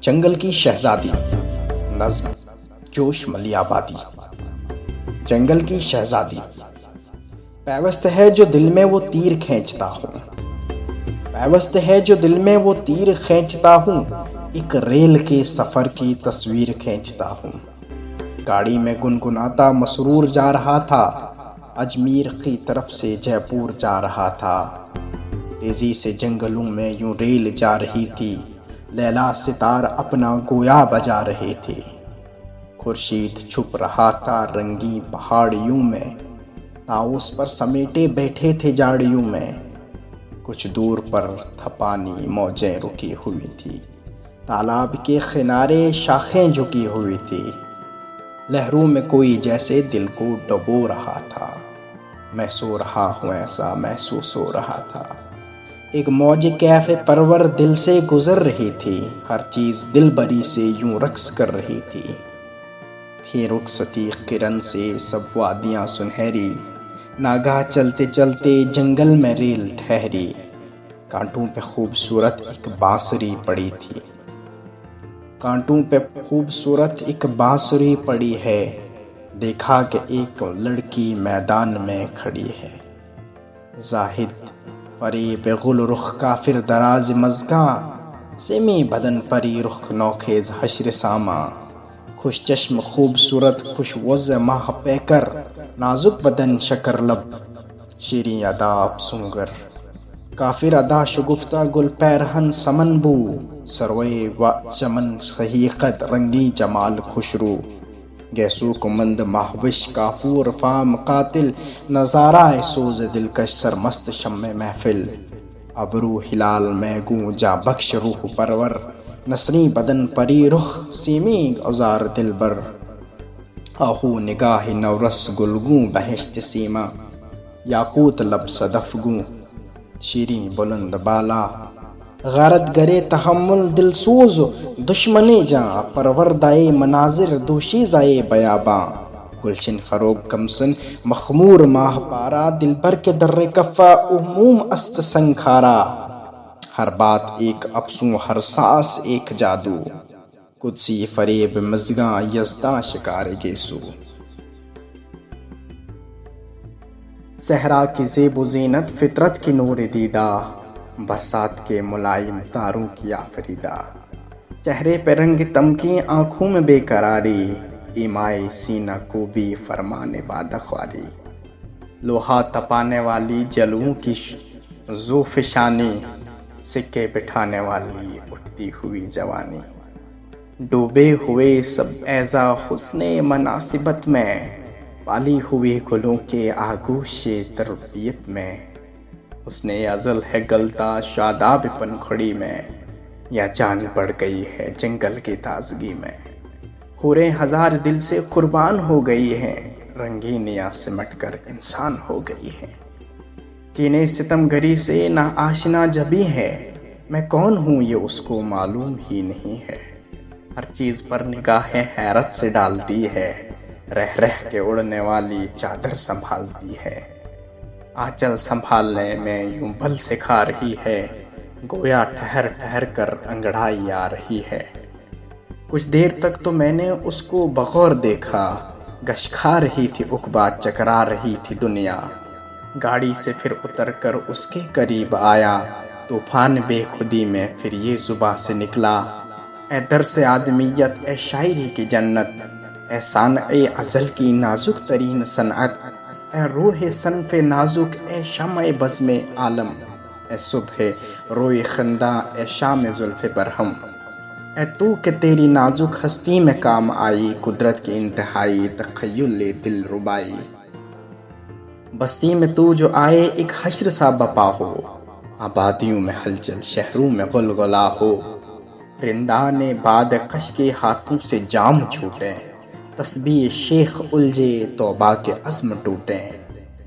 جنگل کی شہزادی، نظم جوش ملی آبادی۔ جنگل کی شہزادی، پیوست ہے جو دل میں وہ تیر کھینچتا ہوں، پیوست ہے جو دل میں وہ تیر کھینچتا ہوں، ایک ریل کے سفر کی تصویر کھینچتا ہوں۔ گاڑی میں گنگناتا مسرور جا رہا تھا، اجمیر کی طرف سے جے پور جا رہا تھا۔ تیزی سے جنگلوں میں یوں ریل جا رہی تھی، لیلا ستار اپنا گویا بجا رہے تھے۔ خورشید چھپ رہا تھا رنگین پہاڑیوں میں، طاؤس پر سمیٹے بیٹھے تھے جھاڑیوں میں۔ کچھ دور پر تھا پانی، موجیں رکی ہوئی تھی، تالاب کے کنارے شاخیں جھکی ہوئی تھی۔ لہروں میں کوئی جیسے دل کو ڈبو رہا تھا، میں سو رہا ہوں ایسا محسوس ہو رہا تھا۔ ایک موج کیف پرور دل سے گزر رہی تھی، ہر چیز دل بری سے یوں رقص کر رہی تھی رخصتی کرن سے سب وادیاں سنہری، ناگاہ چلتے چلتے جنگل میں ریل ٹھہری۔ کانٹوں پہ خوبصورت ایک بانسری پڑی تھی، کانٹوں پہ خوبصورت ایک بانسری پڑی ہے، دیکھا کہ ایک لڑکی میدان میں کھڑی ہے۔ زاہد فریب گل رخ کافر دراز مژگاں، سیمی بدن پری رخ نوخیز حشر ساماں۔ خوش چشم خوبصورت خوش وز ماہ پیکر، نازک بدن شکر لب شیریں ادا افسونگر۔ کافر ادا شگفتہ گل پیرہن سمن بو، سروے و چمن حقیقت رنگی جمال خوشرو۔ گیسو کو مند مہوش کافور فام قاتل، نظارہ سوز دلکش سرمست شمع محفل۔ ابرو ہلال میں گوں جا بخش روح پرور، نسریں بدن پری رخ سیمی عذار دلبر۔ آہو نگاہ نورس گلگوں بہشت سیما، یاقوت لب صدف گوں شیریں بلند بالا۔ غارت گرے تحمل دل سوز دشمن جاں، پروردائے مناظر دوشیزائے بیاباں۔ گلشن فروغ کمسن مخمور ماہ پارا، دل بر کے در کفا عموم است سنگ کھارا۔ ہر بات ایک افسوں ہر سانس ایک جادو، قدسی فریب مژگاں یزداں شکار گیسو۔ صحرا کی زیب و زینت فطرت کی نور دیدہ، برسات کے ملائم تاروں کی آفریدہ۔ چہرے پہ رنگ تمکی آنکھوں میں بے قراری، ایمائے سینہ کو بھی فرمانے بادخواری۔ لوہا تپانے والی جلووں کی ذوفشانی، سکے بٹھانے والی اٹھتی ہوئی جوانی۔ ڈوبے ہوئے سب ایزا حسن مناسبت میں، پالی ہوئی گلوں کے آغوش تربیت میں۔ حسن ازل ہے گلتا شاداب پنکھڑی میں، یا جان پڑ گئی ہے جنگل کی تازگی میں۔ حوریں ہزار دل سے قربان ہو گئی ہیں، رنگینیاں سمٹ کر انسان ہو گئی ہیں۔ چینے ستم گری سے نہ آشنا جبھی ہے، میں کون ہوں یہ اس کو معلوم ہی نہیں ہے۔ ہر چیز پر نگاہیں حیرت سے ڈالتی ہے، رہ رہ کے اڑنے والی چادر سنبھالتی ہے۔ آنچل سنبھالنے میں یوں بل سکھا رہی ہے، گویا ٹھہر ٹھہر کر انگڑائی آ رہی ہے۔ کچھ دیر تک تو میں نے اس کو بغور دیکھا، گش کھا رہی تھی عقبہ، چکرا رہی تھی دنیا۔ گاڑی سے پھر اتر کر اس کے قریب آیا، طوفان بے خودی میں پھر یہ زباں سے نکلا۔ اے درس آدمیت، اے شاعری کی جنت، اے صانع ازل کی نازک ترین صنعت، اے روح صنف نازک، اے شمع بزم عالم، اے صبح روئے خنداں، اے شام زلف برہم۔ اے تو کہ تیری نازک ہستی میں کام آئی قدرت کی انتہائی تخیل دل ربائی۔ بستی میں تو جو آئے ایک حشر سا بپا ہو، آبادیوں میں ہلچل شہروں میں غلغلہ ہو۔ رندان باد کش کے ہاتھوں سے جام چھوٹے، تسبیح شیخ الجھے توبہ کے عزم ٹوٹے۔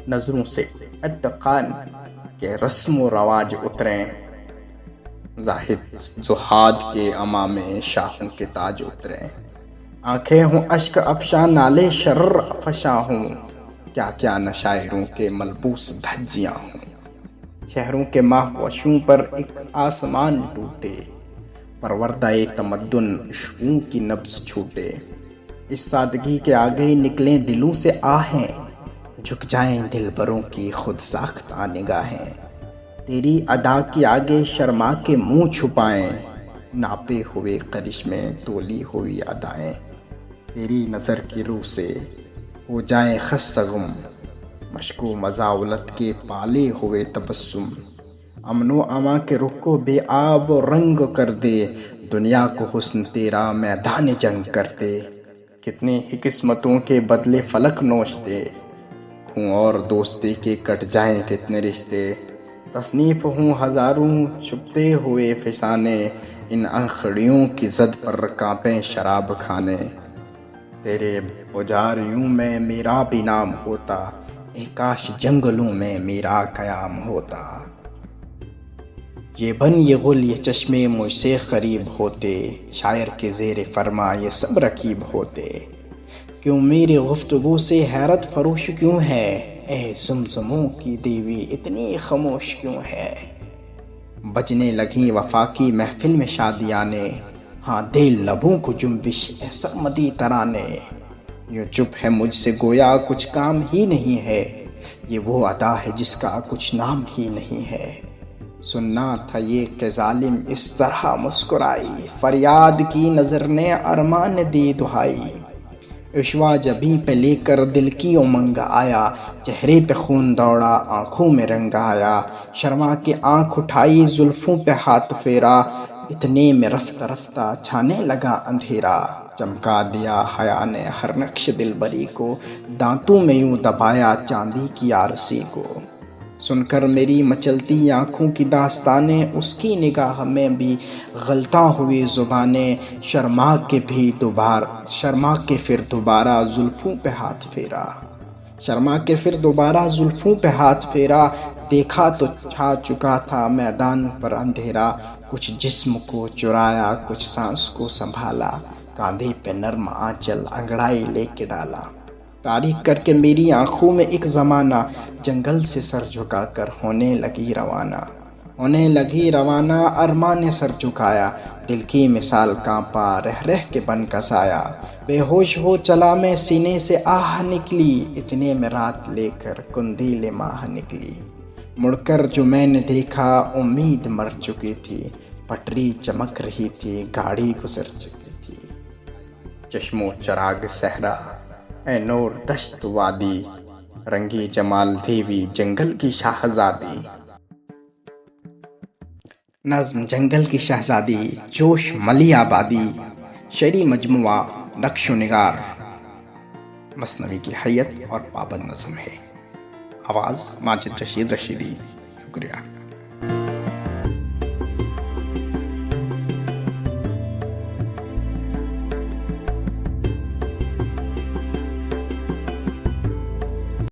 نظروں سے اتقان کے رسم و رواج اتریں، زاہد زہاد کے امامے شاہوں کے تاج اتریں۔ آنکھیں ہوں اشک افشاں نالے شرر فشاں ہوں، کیا کیا نہ شاعروں کے ملبوس دھجیاں ہوں۔ شہروں کے ماہ وشوں پر ایک آسمان ٹوٹے، پروردہ تمدن عشقوں کی نبض چھوٹے، اس سادگی کے آگے نکلیں دلوں سے آہیں، جھک جائیں دلبروں کی خود ساختہ نگاہیں، تیری ادا کے آگے شرما کے منہ چھپائیں، ناپے ہوئے کرشمے تولی ہوئی ادائیں، تیری نظر کی روح سے ہو جائیں خستہ غم، مشق و مزاولت کے پالے ہوئے تبسم، امن و اما کے رخ کو بے آب و رنگ کر دے، دنیا کو حسن تیرا میدان جنگ کر دے، کتنی ہی قسمتوں کے بدلے فلک نوچتے، خوں اور دوستی کے کٹ جائیں کتنے رشتے، تصنیف ہوں ہزاروں چھپتے ہوئے فسانے، ان انکھڑیوں کی زد پر کانپیں شراب کھانے، تیرے پجاریوں میں میرا بھی نام ہوتا، اے کاش جنگلوں میں میرا قیام ہوتا، یہ بن یہ غل یہ چشمے مجھ سے قریب ہوتے، شاعر کے زیر فرما یہ سب رقیب ہوتے، کیوں میری گفتگو سے حیرت فروش کیوں ہے، اے زمزموں کی دیوی اتنی خاموش کیوں ہے، بجنے لگیں وفا کی محفل میں شادیانے، ہاں دے لبوں کو جنبش اے سرمدی ترانے، یوں چپ ہے مجھ سے گویا کچھ کام ہی نہیں ہے، یہ وہ ادا ہے جس کا کچھ نام ہی نہیں ہے، سننا تھا یہ کہ ظالم اس طرح مسکرائی، فریاد کی نظر نے ارمان دی دہائی، عشوہ جبیں پہ لے کر دل کی امنگ آیا، چہرے پہ خون دوڑا آنکھوں میں رنگ آیا، شرما کے آنکھ اٹھائی زلفوں پہ ہاتھ پھیرا، اتنے میں رفتہ رفتہ چھانے لگا اندھیرا، چمکا دیا حیا نے ہر نقش دلبری کو، دانتوں میں یوں دبایا چاندی کی آرسی کو، سن کر میری مچلتی آنکھوں کی داستانیں، اس کی نگاہ میں بھی غلطاں ہوئی زبانیں، شرما کے پھر دوبارہ زلفوں پہ ہاتھ پھیرا، شرما کے پھر دوبارہ زلفوں پہ ہاتھ پھیرا، دیکھا تو چھا چکا تھا میدان پر اندھیرا، کچھ جسم کو چرایا کچھ سانس کو سنبھالا، کاندھے پہ نرم آنچل انگڑائی لے کے ڈالا، تاریک کر کے میری آنکھوں میں ایک زمانہ، جنگل سے سر جھکا کر ہونے لگی روانہ، ارمان نے سر جھکایا، دل کی مثال کانپا رہ رہ کے بن کا سایا، بے ہوش ہو چلا میں سینے سے آہ نکلی، اتنے میں رات لے کر کندیل ماہ نکلی، مڑ کر جو میں نے دیکھا امید مر چکی تھی، پٹری چمک رہی تھی گاڑی گزر چکی تھی، چشم و چراغ صحرا اے نور دشت وادی، رنگی جمال دیوی جنگل کی شاہزادی، نظم جنگل کی شہزادی جوش ملی آبادی، شعری مجموعہ نقش و نگار، مثنوی کی حیت اور پابند نظم ہے، آواز ماجد رشید رشیدی، شکریہ۔